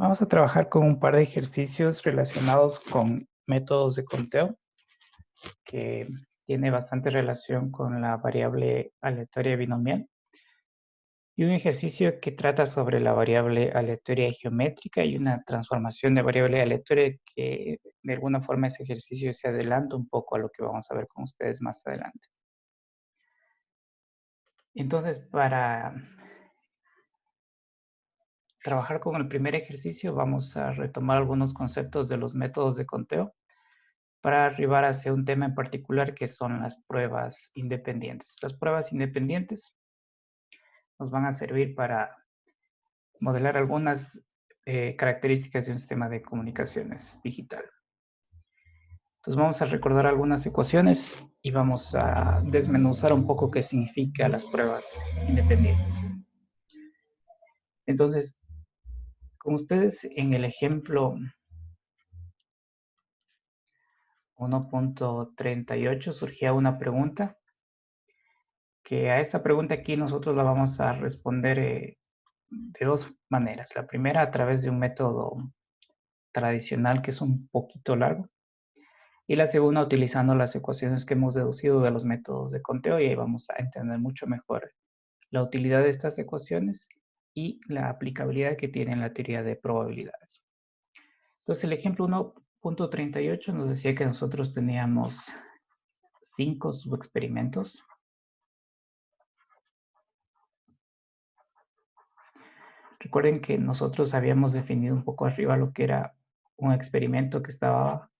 Vamos a trabajar con un par de ejercicios relacionados con métodos de conteo, que tiene bastante relación con la variable aleatoria binomial. Y un ejercicio que trata sobre la variable aleatoria geométrica y una transformación de variable aleatoria que de alguna forma ese ejercicio se adelanta un poco a lo que vamos a ver con ustedes más adelante. Entonces, para trabajar con el primer ejercicio, vamos a retomar algunos conceptos de los métodos de conteo para arribar hacia un tema en particular que son las pruebas independientes. Las pruebas independientes nos van a servir para modelar algunas características de un sistema de comunicaciones digital. Entonces vamos a recordar algunas ecuaciones y vamos a desmenuzar un poco qué significa las pruebas independientes. Entonces, con ustedes en el ejemplo 1.38 surgía una pregunta, que a esta pregunta aquí nosotros la vamos a responder de dos maneras. La primera a través de un método tradicional que es un poquito largo, y la segunda utilizando las ecuaciones que hemos deducido de los métodos de conteo, y ahí vamos a entender mucho mejor la utilidad de estas ecuaciones y la aplicabilidad que tiene en la teoría de probabilidades. Entonces el ejemplo 1.38 nos decía que nosotros teníamos 5 subexperimentos. Recuerden que nosotros habíamos definido un poco arriba lo que era un experimento que estaba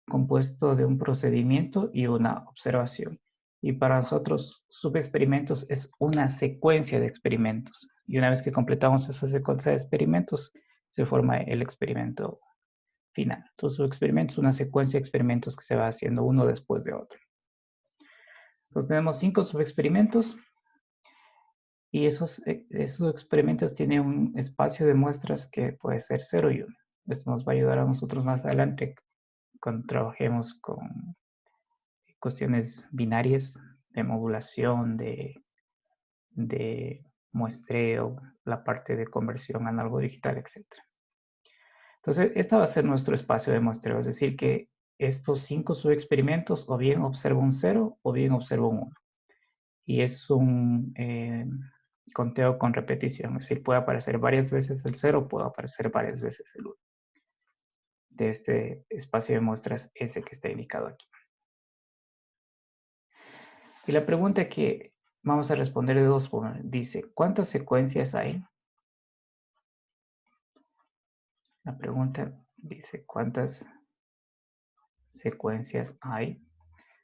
compuesto de un procedimiento y una observación. Y para nosotros, subexperimentos es una secuencia de experimentos. Y una vez que completamos esa secuencia de experimentos, se forma el experimento final. Entonces, subexperimento es una secuencia de experimentos que se va haciendo uno después de otro. Entonces, tenemos 5 subexperimentos y esos experimentos tienen un espacio de muestras que puede ser 0 y 1. Esto nos va a ayudar a nosotros más adelante cuando trabajemos con cuestiones binarias de modulación, de muestreo, la parte de conversión análogo digital, etc. Entonces, esta va a ser nuestro espacio de muestreo, es decir, que estos 5 subexperimentos o bien observo un 0 o bien observo un 1. Y es un conteo con repetición, es decir, puede aparecer varias veces el 0, puede aparecer varias veces el 1. De este espacio de muestras ese que está indicado aquí. Y la pregunta que vamos a responder de dos formas. Dice, ¿cuántas secuencias hay? La pregunta dice, ¿cuántas secuencias hay?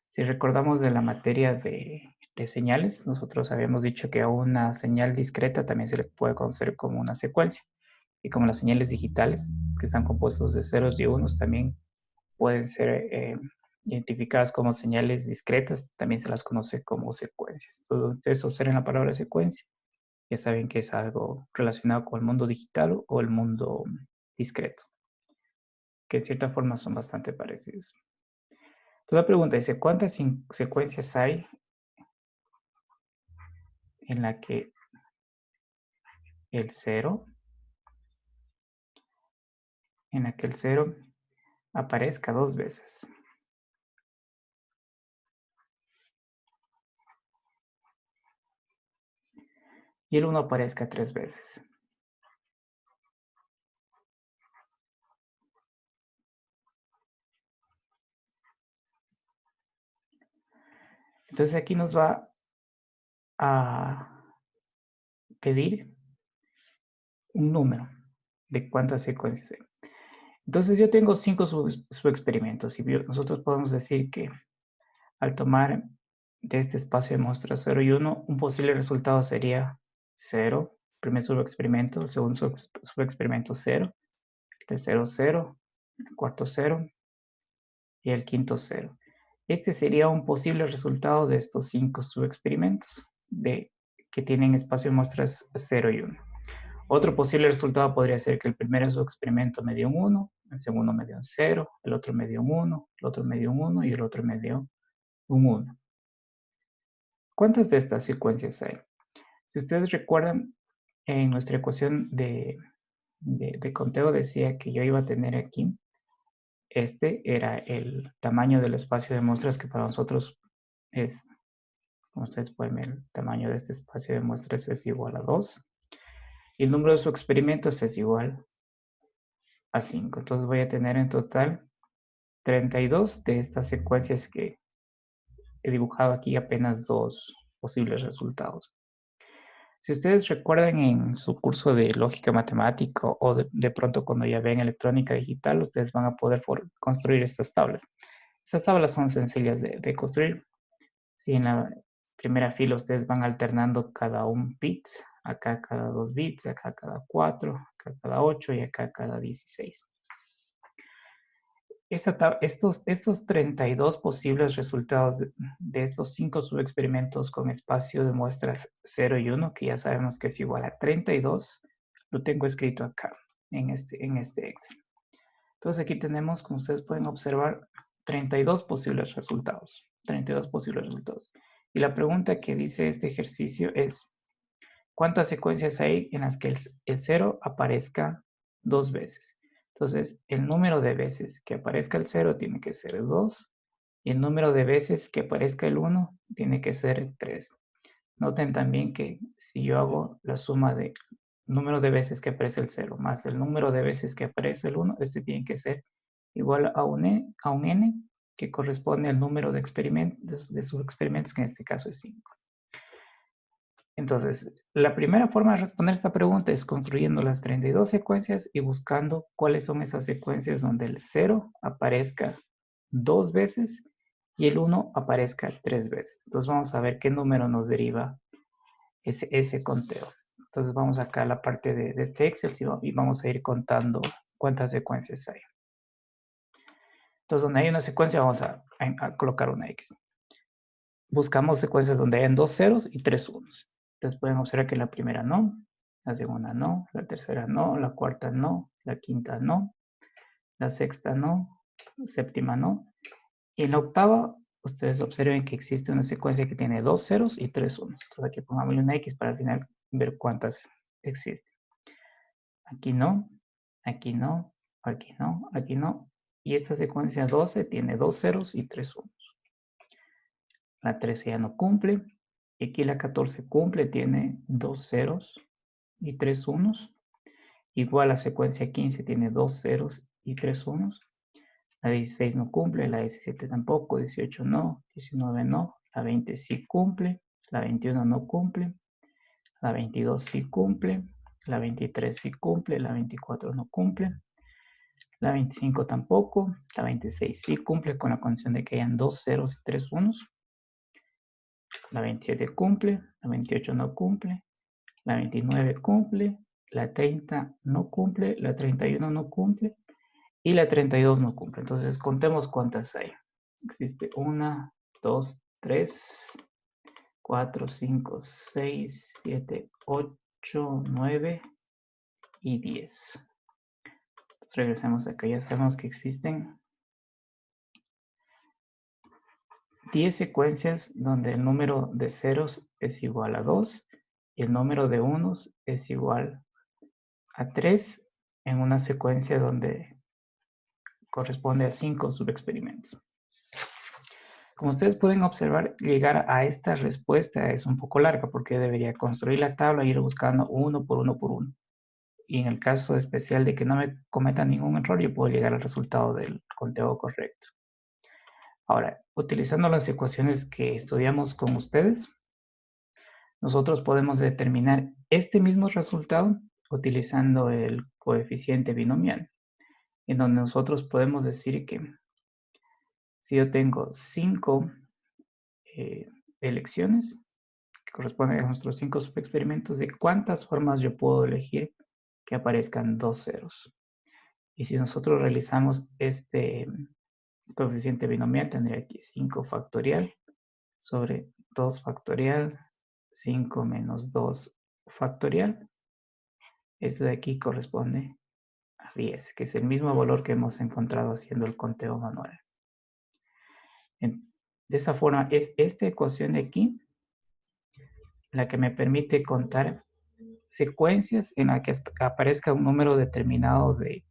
Si recordamos de la materia de señales, nosotros habíamos dicho que a una señal discreta también se le puede conocer como una secuencia. Y como las señales digitales, que están compuestos de ceros y unos, también pueden ser identificadas como señales discretas, también se las conoce como secuencias. Entonces, ustedes observen la palabra secuencia, ya saben que es algo relacionado con el mundo digital o el mundo discreto, que de cierta forma son bastante parecidos. Entonces la pregunta dice, ¿cuántas secuencias hay en la que el 0, aparezca 2 veces? Y el 1 aparezca 3 veces. Entonces aquí nos va a pedir un número de cuántas secuencias hay. Entonces yo tengo 5 subexperimentos y nosotros podemos decir que al tomar de este espacio de muestras 0 y 1, un posible resultado sería 0, primer subexperimento, el segundo subexperimento 0, el tercero 0, el cuarto 0 y el quinto 0. Este sería un posible resultado de estos 5 subexperimentos que tienen espacio de muestras 0 y 1. Otro posible resultado podría ser que el primer subexperimento me dio un 1, el segundo me dio un 0, el otro me dio un 1, el otro me dio un 1 y el otro me dio un 1. ¿Cuántas de estas secuencias hay? Si ustedes recuerdan, en nuestra ecuación de de conteo decía que yo iba a tener aquí, este era el tamaño del espacio de muestras que para nosotros es, como ustedes pueden ver, el tamaño de este espacio de muestras es igual a 2. Y el número de sus experimentos es igual a 5. Entonces voy a tener en total 32 de estas secuencias que he dibujado aquí, apenas 2 posibles resultados. Si ustedes recuerdan en su curso de lógica matemática o de pronto cuando ya ven electrónica digital, ustedes van a poder construir estas tablas. Estas tablas son sencillas de construir. Si en la primera fila ustedes van alternando cada un bit, acá cada 2 bits, acá cada 4, acá cada 8 y acá cada 16. Estos 32 posibles resultados de estos 5 subexperimentos con espacio de muestras 0 y 1, que ya sabemos que es igual a 32, lo tengo escrito acá en este Excel. Entonces aquí tenemos, como ustedes pueden observar, 32 posibles resultados. 32 posibles resultados. Y la pregunta que dice este ejercicio es, ¿cuántas secuencias hay en las que el 0 aparezca 2 veces? Entonces, el número de veces que aparezca el 0 tiene que ser 2 y el número de veces que aparezca el 1 tiene que ser 3. Noten también que si yo hago la suma de número de veces que aparece el 0 más el número de veces que aparece el 1, este tiene que ser igual a un n que corresponde al número de sus experimentos, que en este caso es 5. Entonces, la primera forma de responder esta pregunta es construyendo las 32 secuencias y buscando cuáles son esas secuencias donde el 0 aparezca 2 veces y el 1 aparezca 3 veces. Entonces vamos a ver qué número nos deriva ese conteo. Entonces vamos acá a la parte de este Excel y vamos a ir contando cuántas secuencias hay. Entonces donde hay una secuencia vamos a colocar una X. Buscamos secuencias donde hayan 2 ceros y 3 unos. Entonces pueden observar que la primera no, la segunda no, la tercera no, la cuarta no, la quinta no, la sexta no, la séptima no. Y en la octava, ustedes observen que existe una secuencia que tiene 2 ceros y 3 unos. Entonces aquí pongámosle una X para al final ver cuántas existen. Aquí no, aquí no, aquí no, aquí no. Y esta secuencia 12 tiene 2 ceros y 3 unos. La 13 ya no cumple. Y aquí la 14 cumple, tiene 2 ceros y 3 unos. Igual la secuencia 15 tiene 2 ceros y 3 unos. La 16 no cumple, la 17 tampoco, 18 no, 19 no, la 20 sí cumple, la 21 no cumple, la 22 sí cumple, la 23 sí cumple, la 24 no cumple, la 25 tampoco, la 26 sí cumple con la condición de que hayan 2 ceros y 3 unos, la 27 cumple, la 28 no cumple, la 29 cumple, la 30 no cumple, la 31 no cumple y la 32 no cumple. Entonces contemos cuántas hay. Existe 1, 2, 3, 4, 5, 6, 7, 8, 9 y 10. Regresemos acá, ya sabemos que existen 10 secuencias donde el número de ceros es igual a 2 y el número de unos es igual a 3 en una secuencia donde corresponde a 5 subexperimentos. Como ustedes pueden observar, llegar a esta respuesta es un poco larga porque debería construir la tabla e ir buscando uno por uno por uno. Y en el caso especial de que no me cometa ningún error, yo puedo llegar al resultado del conteo correcto. Ahora, utilizando las ecuaciones que estudiamos con ustedes, nosotros podemos determinar este mismo resultado utilizando el coeficiente binomial, en donde nosotros podemos decir que si yo tengo 5 elecciones, que corresponden a nuestros 5 subexperimentos, de cuántas formas yo puedo elegir que aparezcan 2 ceros. Y si nosotros realizamos este coeficiente binomial, tendría aquí 5 factorial sobre 2 factorial, 5 menos 2 factorial. Esto de aquí corresponde a 10, que es el mismo valor que hemos encontrado haciendo el conteo manual. De esa forma, es esta ecuación de aquí la que me permite contar secuencias en las que aparezca un número determinado de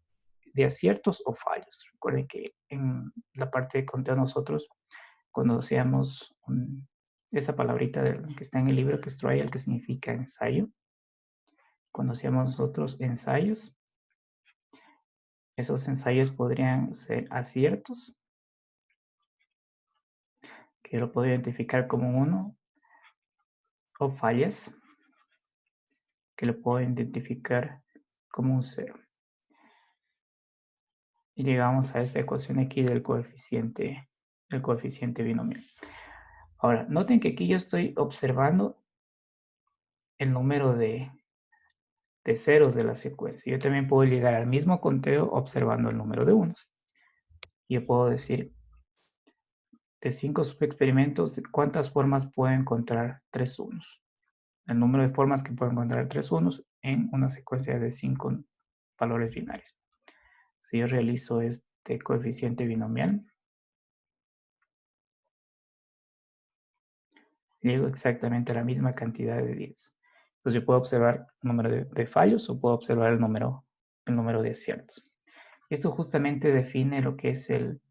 aciertos o fallos. Recuerden que en la parte de conteo nosotros, cuando hacíamos esa palabrita que está en el libro, que es trial, que significa ensayo, cuando hacíamos nosotros ensayos, esos ensayos podrían ser aciertos, que lo puedo identificar como 1, o fallas, que lo puedo identificar como un 0. Y llegamos a esta ecuación aquí del coeficiente binomial. Ahora, noten que aquí yo estoy observando el número de ceros de la secuencia. Yo también puedo llegar al mismo conteo observando el número de unos. Yo puedo decir, de 5 subexperimentos, ¿cuántas formas puedo encontrar 3 unos? El número de formas que puedo encontrar 3 unos en una secuencia de 5 valores binarios. Si yo realizo este coeficiente binomial, llego exactamente a la misma cantidad de 10. Entonces yo puedo observar el número de fallos o puedo observar el número de aciertos. Esto justamente define lo que es el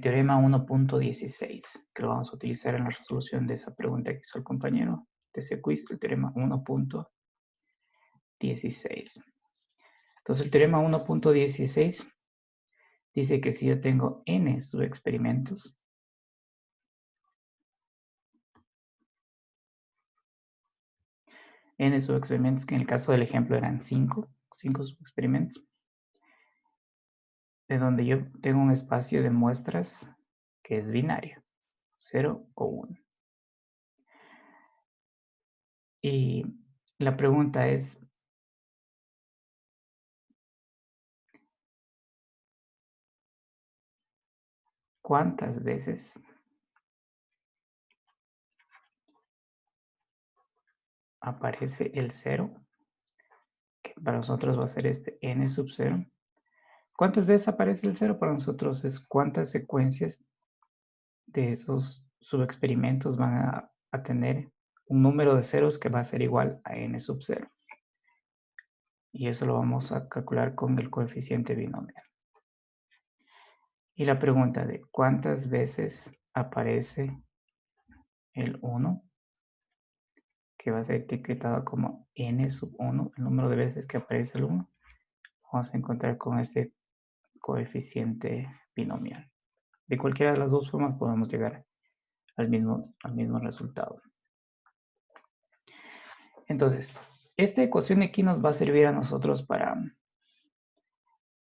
teorema 1.16, que lo vamos a utilizar en la resolución de esa pregunta que hizo el compañero de ese quiz, el teorema 1.16. Entonces el teorema 1.16 dice que si yo tengo n subexperimentos, n subexperimentos, que en el caso del ejemplo eran 5 subexperimentos, de donde yo tengo un espacio de muestras que es binario, 0 o 1. Y la pregunta es, ¿cuántas veces aparece el 0? Que para nosotros va a ser este n sub 0. ¿Cuántas veces aparece el 0? Para nosotros es cuántas secuencias de esos subexperimentos van a tener un número de ceros que va a ser igual a n sub 0. Y eso lo vamos a calcular con el coeficiente binomial. Y la pregunta de cuántas veces aparece el 1, que va a ser etiquetado como n sub 1, el número de veces que aparece el 1, vamos a encontrar con este coeficiente binomial. De cualquiera de las dos formas podemos llegar al mismo resultado. Entonces, esta ecuación aquí nos va a servir a nosotros para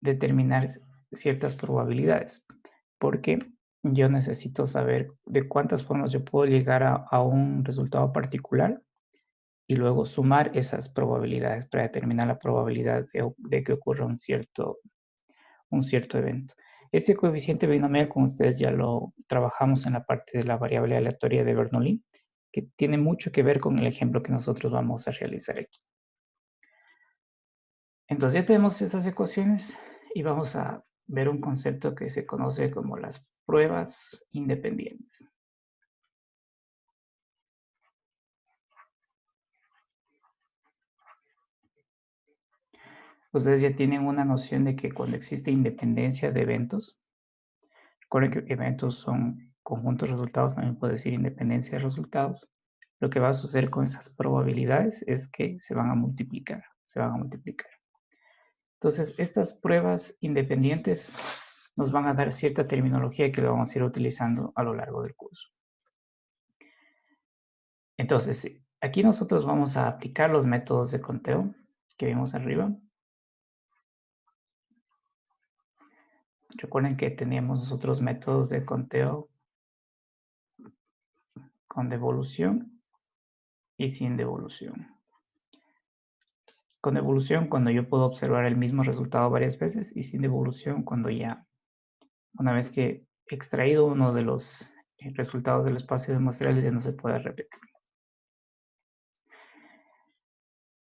determinar ciertas probabilidades, porque yo necesito saber de cuántas formas yo puedo llegar a un resultado particular y luego sumar esas probabilidades para determinar la probabilidad de que ocurra un cierto evento. Este coeficiente binomial, con ustedes ya lo trabajamos en la parte de la variable aleatoria de Bernoulli, que tiene mucho que ver con el ejemplo que nosotros vamos a realizar aquí. Entonces ya tenemos estas ecuaciones y vamos a ver un concepto que se conoce como las pruebas independientes. Ustedes ya tienen una noción de que cuando existe independencia de eventos, recuerden que eventos son conjuntos de resultados, también puedo decir independencia de resultados. Lo que va a suceder con esas probabilidades es que se van a multiplicar, Entonces, estas pruebas independientes nos van a dar cierta terminología que lo vamos a ir utilizando a lo largo del curso. Entonces, aquí nosotros vamos a aplicar los métodos de conteo que vimos arriba. Recuerden que teníamos nosotros métodos de conteo con devolución y sin devolución. Con devolución cuando yo puedo observar el mismo resultado varias veces y sin devolución cuando ya, una vez que he extraído uno de los resultados del espacio de muestrales, ya no se puede repetir.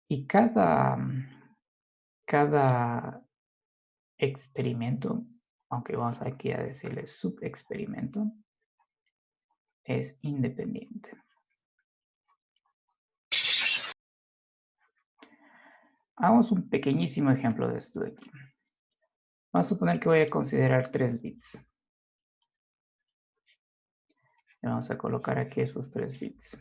Y cada experimento, aunque vamos aquí a decirle subexperimento, es independiente. Hagamos un pequeñísimo ejemplo de esto de aquí. Vamos a suponer que voy a considerar 3 bits. Y vamos a colocar aquí esos 3 bits.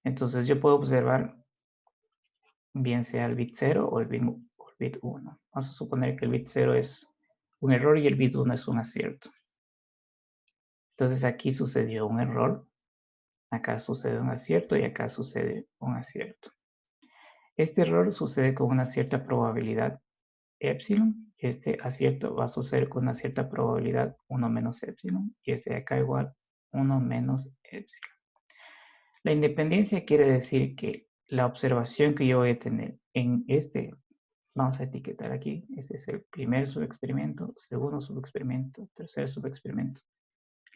Entonces yo puedo observar bien sea el bit 0 o el bit 1. Vamos a suponer que el bit 0 es un error y el bit 1 es un acierto. Entonces aquí sucedió un error, acá sucede un acierto y acá sucede un acierto. Este error sucede con una cierta probabilidad epsilon, este acierto va a suceder con una cierta probabilidad 1 menos epsilon, y este de acá igual 1 menos epsilon. La independencia quiere decir que la observación que yo voy a tener en este, vamos a etiquetar aquí, este es el primer subexperimento, segundo subexperimento, tercer subexperimento.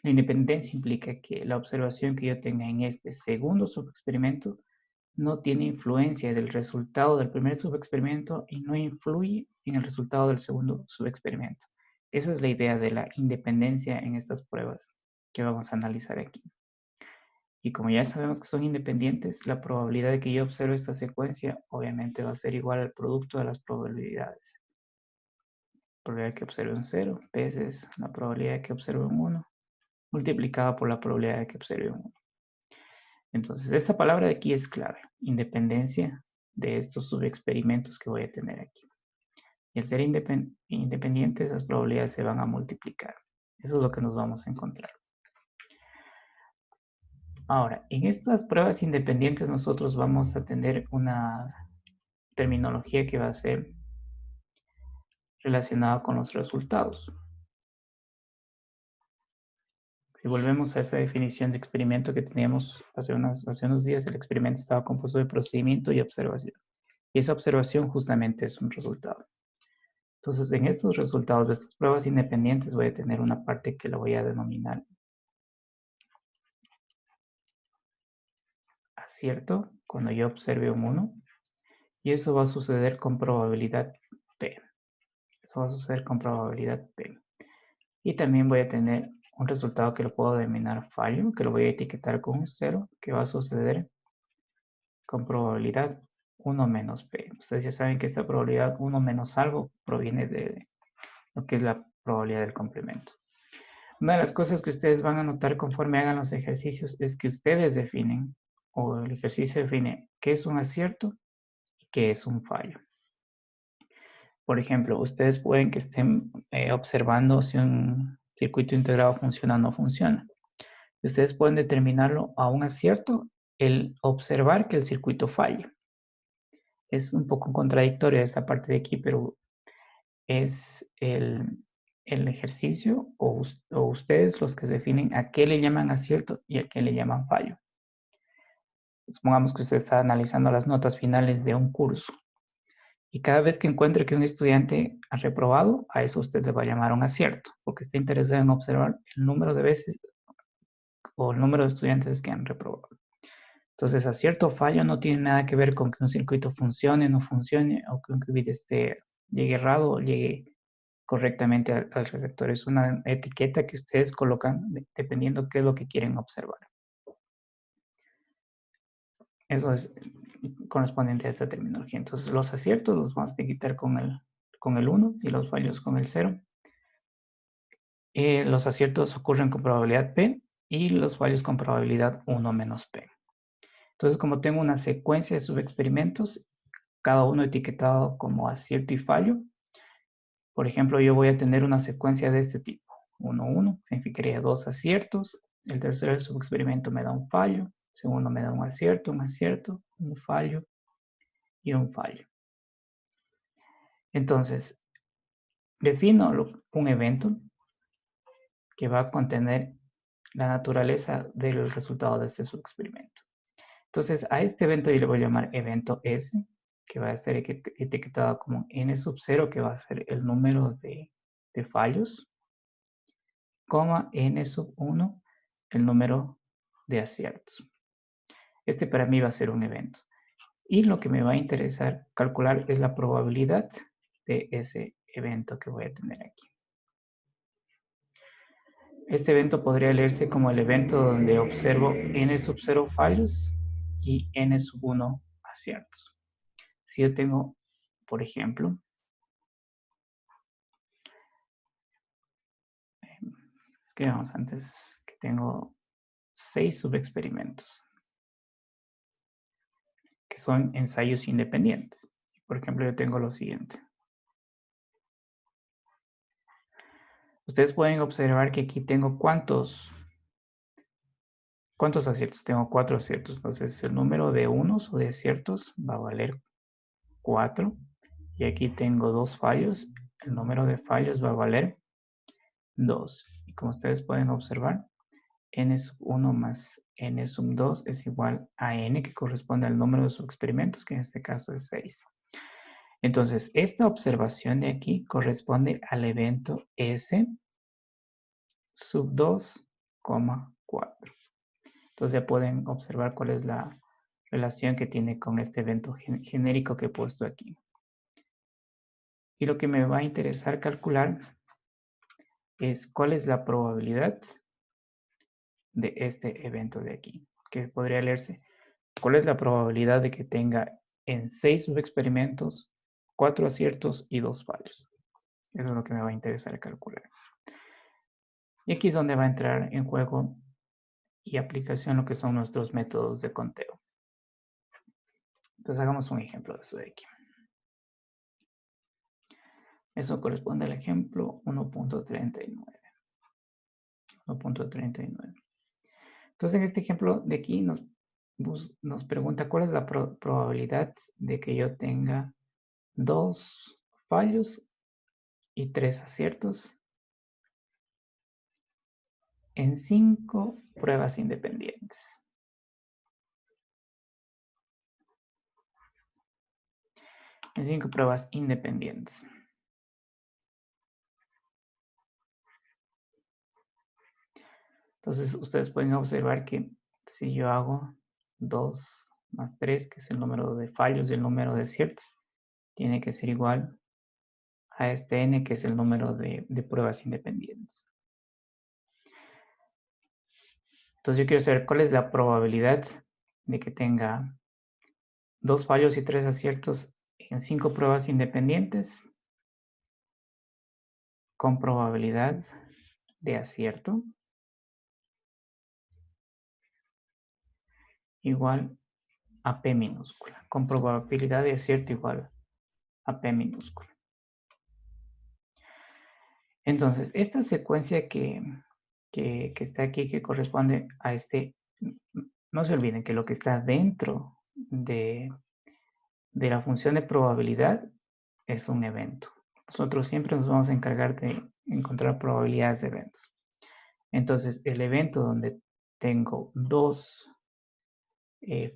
La independencia implica que la observación que yo tenga en este segundo subexperimento no tiene influencia del resultado del primer subexperimento y no influye en el resultado del segundo subexperimento. Esa es la idea de la independencia en estas pruebas que vamos a analizar aquí. Y como ya sabemos que son independientes, la probabilidad de que yo observe esta secuencia obviamente va a ser igual al producto de las probabilidades. La probabilidad de que observe un 0 veces la probabilidad de que observe un 1 multiplicada por la probabilidad de que observe un 1. Entonces, esta palabra de aquí es clave, independencia de estos subexperimentos que voy a tener aquí. Y al ser independientes, esas probabilidades se van a multiplicar. Eso es lo que nos vamos a encontrar. Ahora, en estas pruebas independientes nosotros vamos a tener una terminología que va a ser relacionada con los resultados. Si volvemos a esa definición de experimento que teníamos hace unos días, el experimento estaba compuesto de procedimiento y observación. Y esa observación justamente es un resultado. Entonces, en estos resultados de estas pruebas independientes voy a tener una parte que la voy a denominar acierto cuando yo observe un 1. Y eso va a suceder con probabilidad P. Eso va a suceder con probabilidad P. Y también voy a tener un resultado que lo puedo denominar fallo, que lo voy a etiquetar con un 0, que va a suceder con probabilidad 1 menos P. Ustedes ya saben que esta probabilidad 1 menos algo proviene de lo que es la probabilidad del complemento. Una de las cosas que ustedes van a notar conforme hagan los ejercicios es que ustedes definen, o el ejercicio define, qué es un acierto y qué es un fallo. Por ejemplo, ustedes pueden que estén observando si un circuito integrado funciona o no funciona. Ustedes pueden determinarlo a un acierto el observar que el circuito falla. Es un poco contradictoria esta parte de aquí, pero es el ejercicio o ustedes los que definen a qué le llaman acierto y a qué le llaman fallo. Supongamos que usted está analizando las notas finales de un curso y cada vez que encuentre que un estudiante ha reprobado, a eso usted le va a llamar un acierto, porque está interesado en observar el número de veces o el número de estudiantes que han reprobado. Entonces, acierto o fallo no tiene nada que ver con que un circuito funcione o no funcione, o que un qubit llegue errado o llegue correctamente al receptor. Es una etiqueta que ustedes colocan dependiendo qué es lo que quieren observar. Eso es correspondiente a esta terminología. Entonces, los aciertos los vamos a etiquetar con el 1 y los fallos con el 0. Los aciertos ocurren con probabilidad P y los fallos con probabilidad 1 menos P. Entonces, como tengo una secuencia de subexperimentos, cada uno etiquetado como acierto y fallo, por ejemplo, yo voy a tener una secuencia de este tipo. 1, 1, significaría 2 aciertos. El tercer subexperimento me da un fallo. El segundo me da un acierto, un fallo y un fallo. Entonces, defino un evento que va a contener la naturaleza del resultado de este subexperimento. Entonces, a este evento yo le voy a llamar evento S, que va a estar etiquetado como n sub 0, que va a ser el número de fallos, coma n sub 1, el número de aciertos. Este para mí va a ser un evento. Y lo que me va a interesar calcular es la probabilidad de ese evento que voy a tener aquí. Este evento podría leerse como el evento donde observo n sub 0 fallos y n sub 1 aciertos. Si yo tengo, por ejemplo, escribamos antes que tengo 6 subexperimentos, que son ensayos independientes. Por ejemplo, yo tengo lo siguiente. Ustedes pueden observar que aquí tengo ¿cuántos aciertos? Tengo 4 aciertos. Entonces, el número de unos o de aciertos va a valer 4. Y aquí tengo 2 fallos. El número de fallos va a valer 2. Y como ustedes pueden observar, n sub 1 más n sub 2 es igual a n, que corresponde al número de subexperimentos, que en este caso es 6. Entonces, esta observación de aquí corresponde al evento S sub 2, 4. Entonces ya pueden observar cuál es la relación que tiene con este evento genérico que he puesto aquí. Y lo que me va a interesar calcular es cuál es la probabilidad de este evento de aquí, que podría leerse: ¿cuál es la probabilidad de que tenga en 6 subexperimentos 4 aciertos y 2 fallos? Eso es lo que me va a interesar calcular. Y aquí es donde va a entrar en juego y aplicación lo que son nuestros métodos de conteo. Entonces hagamos un ejemplo de eso de aquí. Eso corresponde al ejemplo 1.39. 1.39. Entonces en este ejemplo de aquí nos pregunta cuál es la probabilidad de que yo tenga 2 fallos y 3 aciertos en 5 pruebas independientes. En 5 pruebas independientes. Entonces ustedes pueden observar que si yo hago 2 más 3, que es el número de fallos y el número de aciertos, tiene que ser igual a este n, que es el número de pruebas independientes. Entonces yo quiero saber cuál es la probabilidad de que tenga 2 fallos y 3 aciertos en 5 pruebas independientes con probabilidad de acierto igual a P minúscula, con probabilidad de acierto igual a P minúscula. Entonces, esta secuencia que está aquí, que corresponde a este, no se olviden que lo que está dentro de la función de probabilidad es un evento. Nosotros siempre nos vamos a encargar de encontrar probabilidades de eventos. Entonces, el evento donde tengo 2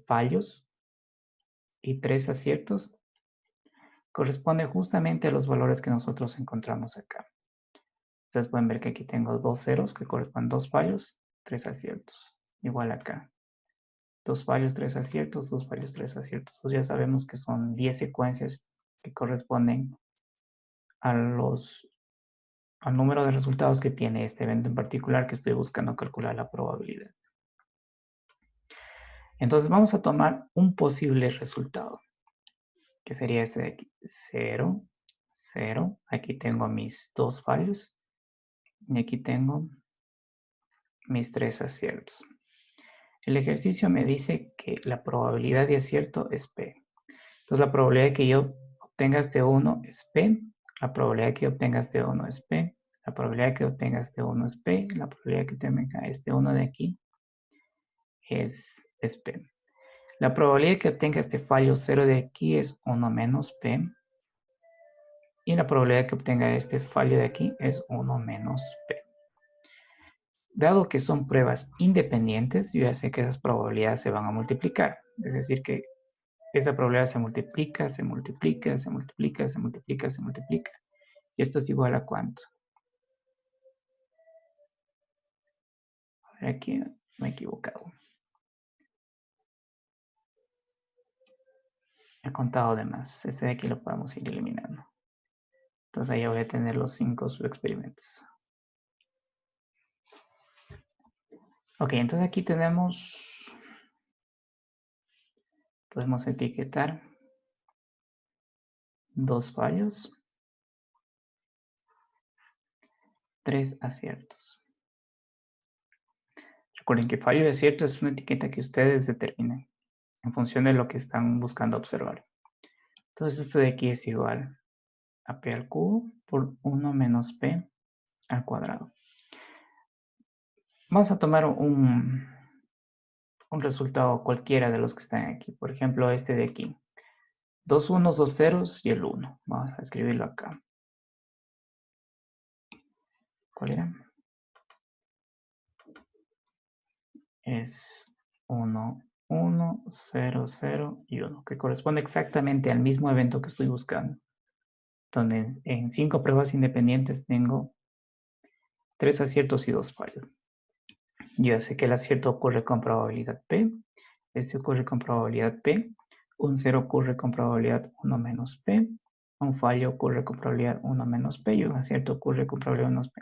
fallos y 3 aciertos corresponde justamente a los valores que nosotros encontramos acá. Ustedes pueden ver que aquí tengo 2 ceros que corresponden a 2 fallos, 3 aciertos. Igual acá. 2 fallos, 3 aciertos, 2 fallos, 3 aciertos. Entonces ya sabemos que son 10 secuencias que corresponden al número de resultados que tiene este evento en particular que estoy buscando calcular la probabilidad. Entonces vamos a tomar un posible resultado, que sería este de aquí: 0, 0. Aquí tengo mis 2 fallos y aquí tengo mis 3 aciertos. El ejercicio me dice que la probabilidad de acierto es P. Entonces la probabilidad de que yo obtenga este 1 es P, la probabilidad de que obtenga este 1 es P, la probabilidad de que obtenga este 1 es P, la probabilidad de que obtenga este 1 de aquí es P. La probabilidad de que obtenga este fallo 0 de aquí es 1 menos P. Y la probabilidad de que obtenga este fallo de aquí es 1 menos P. Dado que son pruebas independientes, yo ya sé que esas probabilidades se van a multiplicar. Es decir, que esta probabilidad se multiplica, se multiplica, se multiplica, se multiplica, se multiplica. ¿Y esto es igual a cuánto? A ver, aquí me he equivocado. He contado de más. Este de aquí lo podemos ir eliminando. Entonces ahí voy a tener los 5 subexperimentos. Ok, entonces aquí podemos etiquetar 2 fallos, 3 aciertos. Recuerden que fallo y acierto es una etiqueta que ustedes determinen en función de lo que están buscando observar. Entonces esto de aquí es igual a p al cubo por 1 menos p al cuadrado. Vamos a tomar un resultado cualquiera de los que están aquí. Por ejemplo, este de aquí. 2 unos, 2 ceros y el 1. Vamos a escribirlo acá. ¿Cuál era? Es 1, 1, 0, 0 y 1, que corresponde exactamente al mismo evento que estoy buscando. Donde en 5 pruebas independientes tengo 3 aciertos y 2 fallos. Yo ya sé que el acierto ocurre con probabilidad P, este ocurre con probabilidad P, un 0 ocurre con probabilidad 1 menos P, un fallo ocurre con probabilidad 1 menos P y un acierto ocurre con probabilidad 1 P.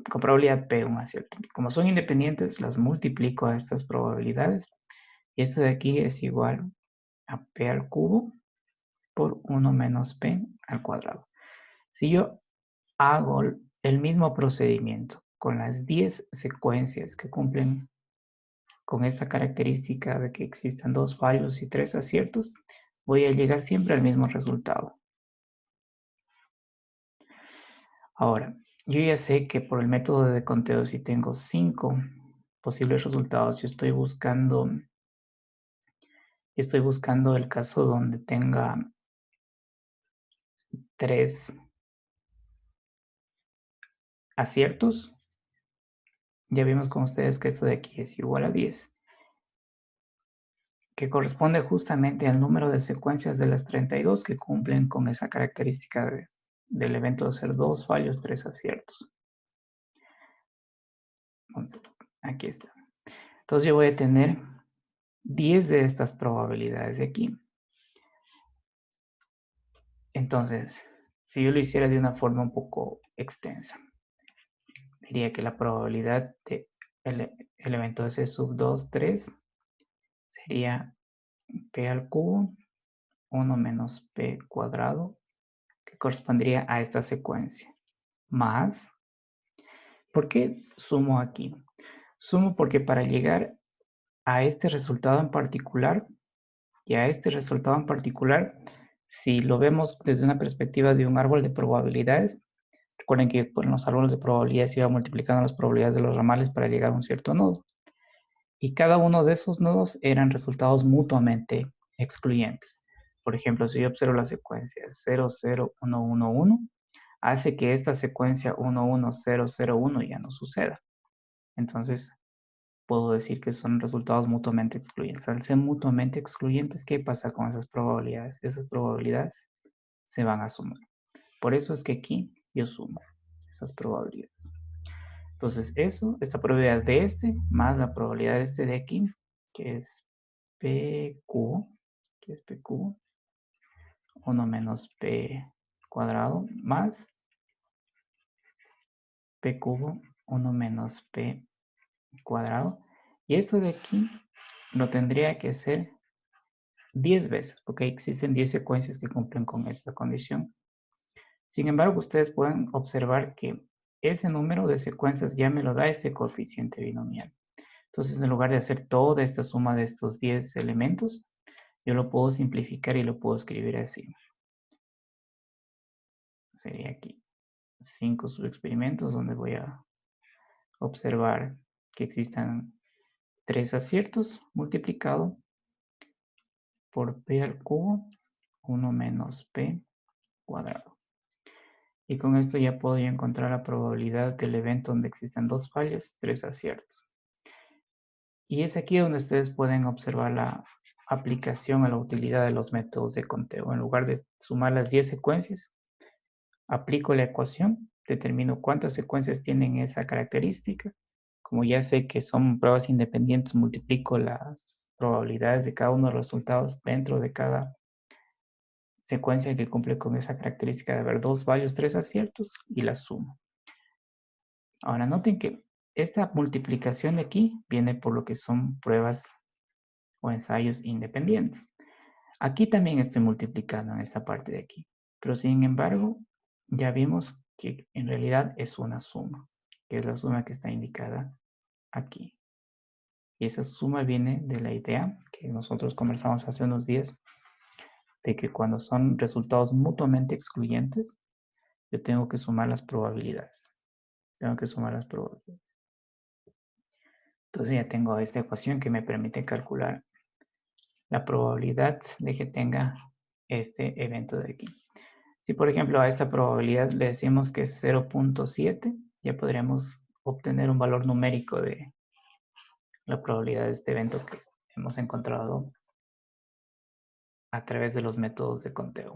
Con probabilidad P, un acierto. Como son independientes, las multiplico a estas probabilidades y esto de aquí es igual a P al cubo por 1 menos P al cuadrado. Si yo hago el mismo procedimiento con las 10 secuencias que cumplen con esta característica de que existan 2 fallos y 3 aciertos, voy a llegar siempre al mismo resultado. Ahora, yo ya sé que por el método de conteo, si tengo 5 posibles resultados, yo estoy buscando el caso donde tenga 3 aciertos. Ya vimos con ustedes que esto de aquí es igual a 10, que corresponde justamente al número de secuencias de las 32 que cumplen con esa característica del evento de ser 2 fallos, 3 aciertos. Entonces, aquí está. Entonces yo voy a tener 10 de estas probabilidades de aquí. Entonces, si yo lo hiciera de una forma un poco extensa, diría que la probabilidad de el evento de C sub 2, 3 sería P al cubo, 1 menos P cuadrado, que correspondería a esta secuencia, más, ¿por qué sumo aquí? Sumo porque para llegar a este resultado en particular, y a este resultado en particular, si lo vemos desde una perspectiva de un árbol de probabilidades, recuerden que en los árboles de probabilidades se iba multiplicando las probabilidades de los ramales para llegar a un cierto nodo. Y cada uno de esos nodos eran resultados mutuamente excluyentes. Por ejemplo, si yo observo la secuencia 0, 0, 1, 1, 1, hace que esta secuencia 1, 1, 0, 0, 1 ya no suceda. Entonces, puedo decir que son resultados mutuamente excluyentes. Al ser mutuamente excluyentes, ¿qué pasa con esas probabilidades? Esas probabilidades se van a sumar. Por eso es que aquí yo sumo esas probabilidades. Entonces, esta probabilidad de este, más la probabilidad de este de aquí, que es P cubo, 1 menos P cuadrado, más P cubo, 1 menos P cuadrado. Y esto de aquí lo tendría que hacer 10 veces, porque existen 10 secuencias que cumplen con esta condición. Sin embargo, ustedes pueden observar que ese número de secuencias ya me lo da este coeficiente binomial. Entonces, en lugar de hacer toda esta suma de estos 10 elementos, yo lo puedo simplificar y lo puedo escribir así. Sería aquí 5 subexperimentos donde voy a observar que existan 3 aciertos multiplicado por p al cubo, 1 menos p cuadrado. Y con esto ya puedo encontrar la probabilidad del evento donde existen 2 fallas, 3 aciertos. Y es aquí donde ustedes pueden observar la aplicación a la utilidad de los métodos de conteo. En lugar de sumar las 10 secuencias, aplico la ecuación, determino cuántas secuencias tienen esa característica. Como ya sé que son pruebas independientes, multiplico las probabilidades de cada uno de los resultados dentro de cada secuencia que cumple con esa característica de haber 2 fallos, 3 aciertos y las sumo. Ahora noten que esta multiplicación de aquí viene por lo que son pruebas o ensayos independientes. Aquí también estoy multiplicando en esta parte de aquí, pero sin embargo, ya vimos que en realidad es una suma, que es la suma que está indicada aquí. Y esa suma viene de la idea que nosotros conversamos hace unos días, de que cuando son resultados mutuamente excluyentes, yo tengo que sumar las probabilidades. Tengo que sumar las probabilidades. Entonces ya tengo esta ecuación que me permite calcular la probabilidad de que tenga este evento de aquí. Si por ejemplo a esta probabilidad le decimos que es 0.7, ya podríamos obtener un valor numérico de la probabilidad de este evento que hemos encontrado a través de los métodos de conteo.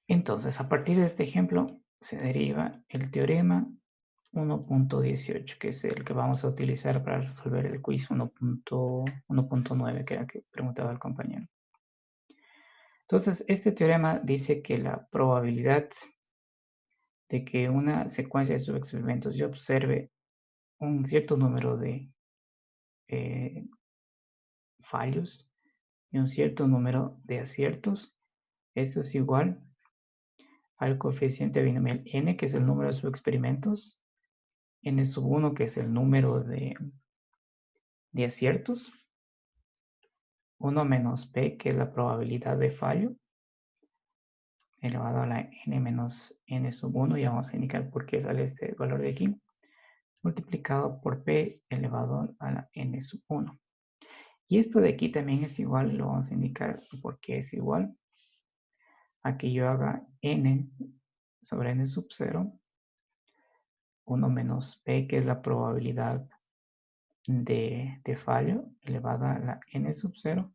Entonces, a partir de este ejemplo, se deriva el teorema 1.18, que es el que vamos a utilizar para resolver el quiz 1.9, que era el que preguntaba el compañero. Entonces, este teorema dice que la probabilidad de que una secuencia de subexperimentos yo observe un cierto número de fallos y un cierto número de aciertos, esto es igual al coeficiente binomial n, que es el número de subexperimentos, n sub 1, que es el número de aciertos, 1 menos p, que es la probabilidad de fallo, elevado a la n menos n sub 1, y vamos a indicar por qué sale este valor de aquí, multiplicado por p elevado a la n sub 1. Y esto de aquí también es igual, lo vamos a indicar por qué es igual a que yo haga n sobre n sub 0, 1 menos p, que es la probabilidad de fallo, elevada a la n sub 0,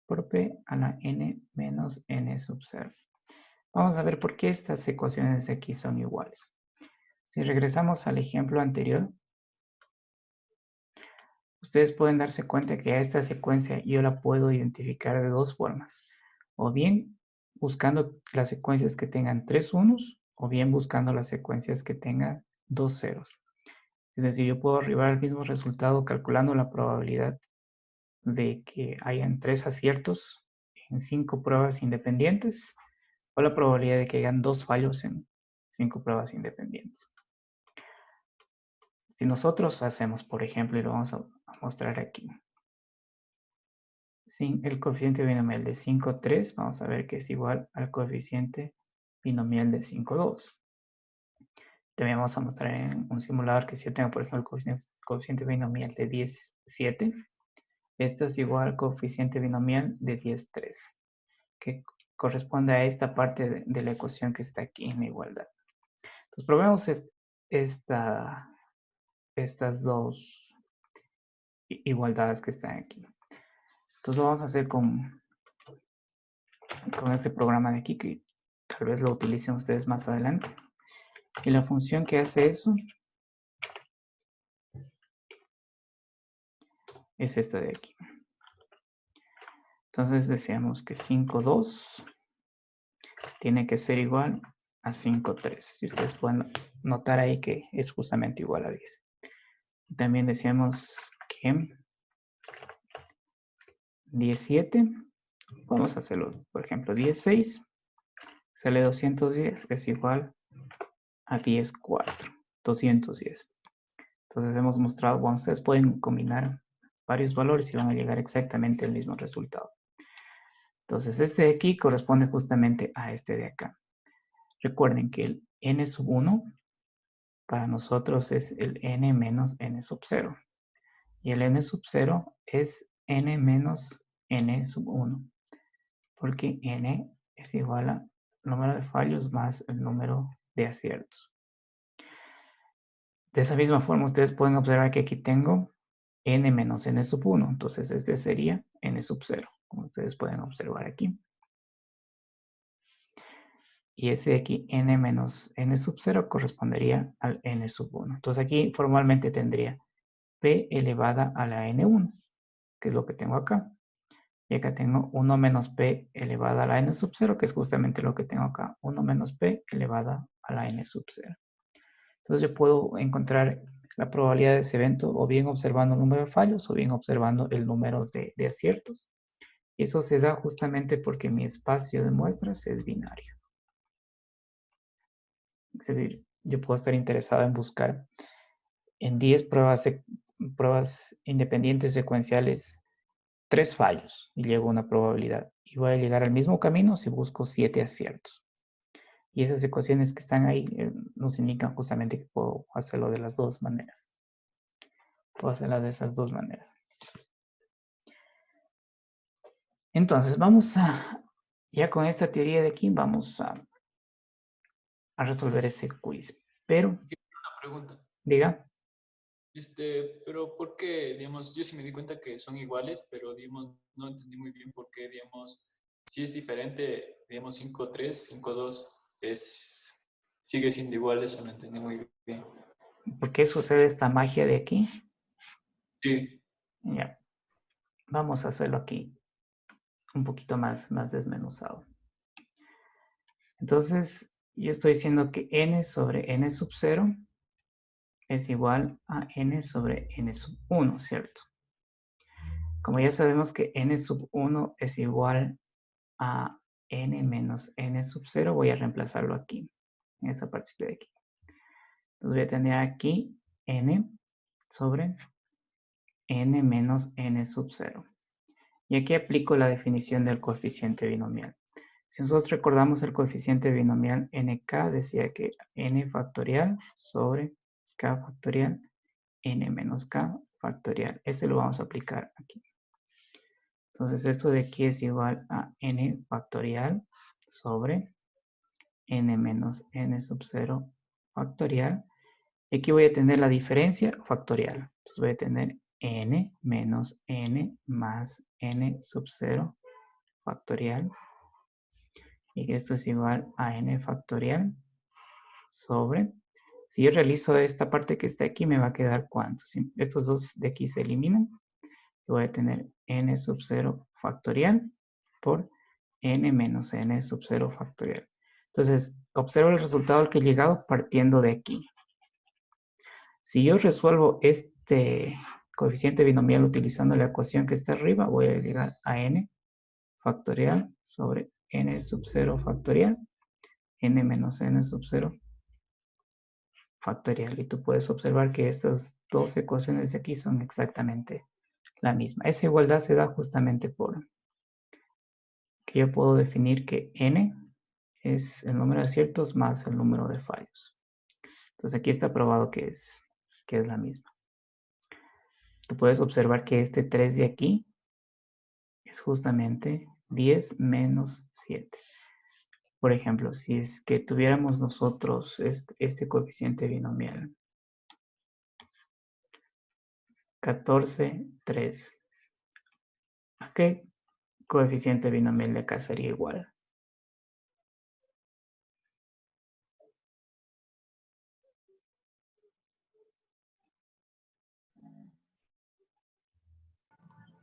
por p a la n menos n sub 0. Vamos a ver por qué estas ecuaciones de aquí son iguales. Si regresamos al ejemplo anterior, ustedes pueden darse cuenta que a esta secuencia yo la puedo identificar de dos formas. O bien buscando las secuencias que tengan 3 unos, o bien buscando las secuencias que tengan 2 ceros. Es decir, yo puedo arribar al mismo resultado calculando la probabilidad de que hayan 3 aciertos en 5 pruebas independientes, o la probabilidad de que hayan 2 fallos en 5 pruebas independientes. Si nosotros hacemos, por ejemplo, y lo vamos a mostrar aquí, sin el coeficiente binomial de 5,3, vamos a ver que es igual al coeficiente binomial de 5,2. También vamos a mostrar en un simulador que si yo tengo, por ejemplo, el coeficiente binomial de 10,7, esto es igual al coeficiente binomial de 10,3, que corresponde a esta parte de la ecuación que está aquí en la igualdad. Entonces, probemos estas dos igualdades que están aquí. Entonces, lo vamos a hacer con este programa de aquí, que tal vez lo utilicen ustedes más adelante. Y la función que hace eso es esta de aquí. Entonces decíamos que 5,2 tiene que ser igual a 5,3. Y ustedes pueden notar ahí que es justamente igual a 10. Y también decíamos que 17, vamos a hacerlo, por ejemplo, 16, sale 210, es igual a 10,4, 210. Entonces hemos mostrado, bueno, ustedes pueden combinar varios valores y van a llegar exactamente al mismo resultado. Entonces este de aquí corresponde justamente a este de acá. Recuerden que el n sub 1 para nosotros es el n menos n sub 0. Y el n sub 0 es n menos n sub 1. Porque n es igual al número de fallos más el número de aciertos. De esa misma forma, ustedes pueden observar que aquí tengo n menos n sub 1. Entonces, este sería n sub 0, como ustedes pueden observar aquí. Y ese de aquí, n menos n sub 0, correspondería al n sub 1. Entonces, aquí formalmente tendría p elevada a la n1, que es lo que tengo acá. Y acá tengo 1 menos p elevada a la n sub 0, que es justamente lo que tengo acá. 1 menos p elevada a la n sub 0. Entonces yo puedo encontrar la probabilidad de ese evento o bien observando el número de fallos o bien observando el número de aciertos. Y eso se da justamente porque mi espacio de muestras es binario. Es decir, yo puedo estar interesado en buscar en 10 pruebas independientes secuenciales 3 fallos y llego a una probabilidad. Y voy a llegar al mismo camino si busco 7 aciertos. Y esas ecuaciones que están ahí nos indican justamente que puedo hacerlo de las dos maneras. Puedo hacerla de esas dos maneras. Entonces, vamos a, ya con esta teoría de aquí, vamos a resolver ese quiz. Pero, Una pregunta. diga. Pero ¿por qué, digamos, yo sí me di cuenta que son iguales, pero, digamos, no entendí muy bien por qué, digamos, si es diferente, digamos, 5-3, 5-2, sigue siendo igual, eso no entendí muy bien. ¿Por qué sucede esta magia de aquí? Sí. Ya, vamos a hacerlo aquí un poquito más desmenuzado. Entonces, yo estoy diciendo que n sobre n sub 0 es igual a n sobre n sub 1, ¿cierto? Como ya sabemos que n sub 1 es igual a n menos n sub 0, voy a reemplazarlo aquí, en esta partecita de aquí. Entonces voy a tener aquí n sobre n menos n sub 0. Y aquí aplico la definición del coeficiente binomial. Si nosotros recordamos el coeficiente binomial nk, decía que n factorial sobre k factorial, n menos k factorial. Ese lo vamos a aplicar aquí. Entonces esto de aquí es igual a n factorial sobre n menos n sub 0 factorial. Y aquí voy a tener la diferencia factorial. Entonces voy a tener n menos n más n sub 0 factorial. Y esto es igual a n factorial sobre. Si yo realizo esta parte que está aquí, me va a quedar ¿cuánto? Si estos dos de aquí se eliminan, voy a tener n sub 0 factorial por n menos n sub 0 factorial. Entonces, observo el resultado al que he llegado partiendo de aquí. Si yo resuelvo este coeficiente binomial utilizando la ecuación que está arriba, voy a llegar a n factorial sobre n sub 0 factorial, n menos n sub 0 factorial. Y tú puedes observar que estas dos ecuaciones de aquí son exactamente la misma. Esa igualdad se da justamente por que yo puedo definir que n es el número de aciertos más el número de fallos. Entonces aquí está probado que es la misma. Tú puedes observar que este 3 de aquí es justamente 10 menos 7. Por ejemplo, si es que tuviéramos nosotros este coeficiente binomial, 14, 3. ¿A qué coeficiente binomial de acá sería igual?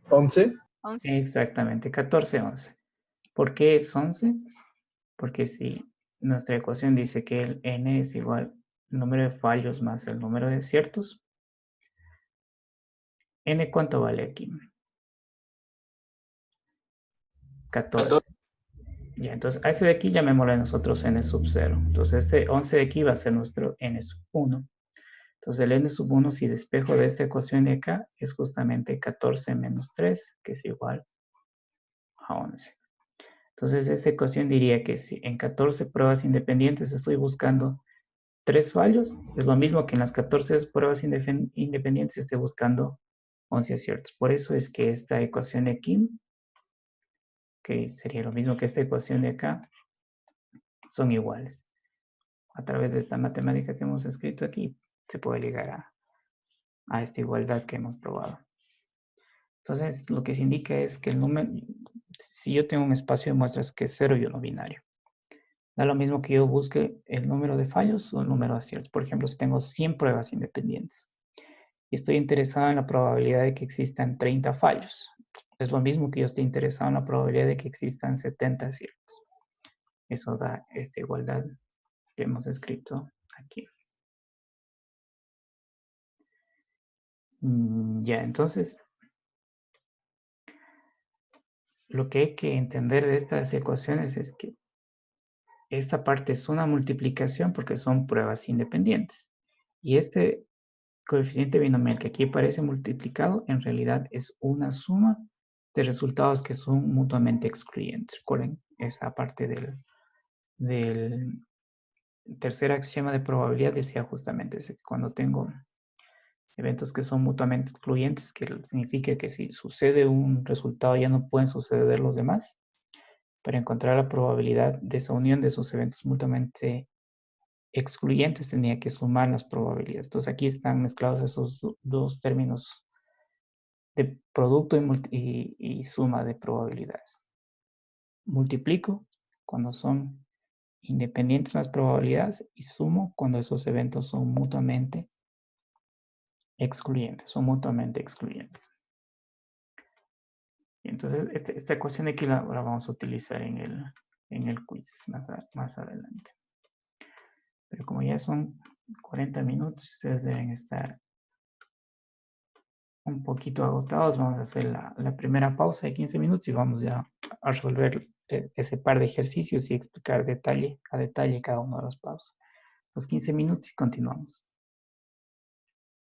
¿11? Exactamente, 14, 11. ¿Por qué es 11? Porque si nuestra ecuación dice que el n es igual al número de fallos más el número de aciertos, n ¿cuánto vale aquí? 14. Ya, entonces a este de aquí llamémosle nosotros n sub 0. Entonces este 11 de aquí va a ser nuestro n sub 1. Entonces el n sub 1, si despejo de esta ecuación de acá, es justamente 14 menos 3, que es igual a 11. Entonces esta ecuación diría que si en 14 pruebas independientes estoy buscando 3 fallos, es lo mismo que en las 14 pruebas independientes esté buscando 11 aciertos. Por eso es que esta ecuación de aquí, que sería lo mismo que esta ecuación de acá, son iguales. A través de esta matemática que hemos escrito aquí, se puede llegar a esta igualdad que hemos probado. Entonces, lo que se indica es que el número, si yo tengo un espacio de muestras que es 0 y 1 binario, da lo mismo que yo busque el número de fallos o el número de aciertos. Por ejemplo, si tengo 100 pruebas independientes y estoy interesado en la probabilidad de que existan 30 fallos, Es lo mismo que yo esté interesado en la probabilidad de que existan 70 aciertos. Eso da esta igualdad que hemos escrito aquí. Ya, entonces, lo que hay que entender de estas ecuaciones es que esta parte es una multiplicación porque son pruebas independientes. Y este coeficiente binomial que aquí aparece multiplicado, en realidad es una suma de resultados que son mutuamente excluyentes. Recuerden esa parte del tercer axioma de probabilidad decía justamente eso, que cuando tengo eventos que son mutuamente excluyentes, que significa que si sucede un resultado ya no pueden suceder los demás. Para encontrar la probabilidad de esa unión de esos eventos mutuamente excluyentes tenía que sumar las probabilidades. Entonces aquí están mezclados esos dos términos de producto y suma de probabilidades. Multiplico cuando son independientes las probabilidades y sumo cuando esos eventos son mutuamente excluyentes, Entonces, esta ecuación de aquí la vamos a utilizar en el quiz más adelante. Pero como ya son 40 minutos, ustedes deben estar un poquito agotados. Vamos a hacer la primera pausa de 15 minutos y vamos ya a resolver ese par de ejercicios y explicar a detalle cada uno de los pasos. Los 15 minutos y continuamos.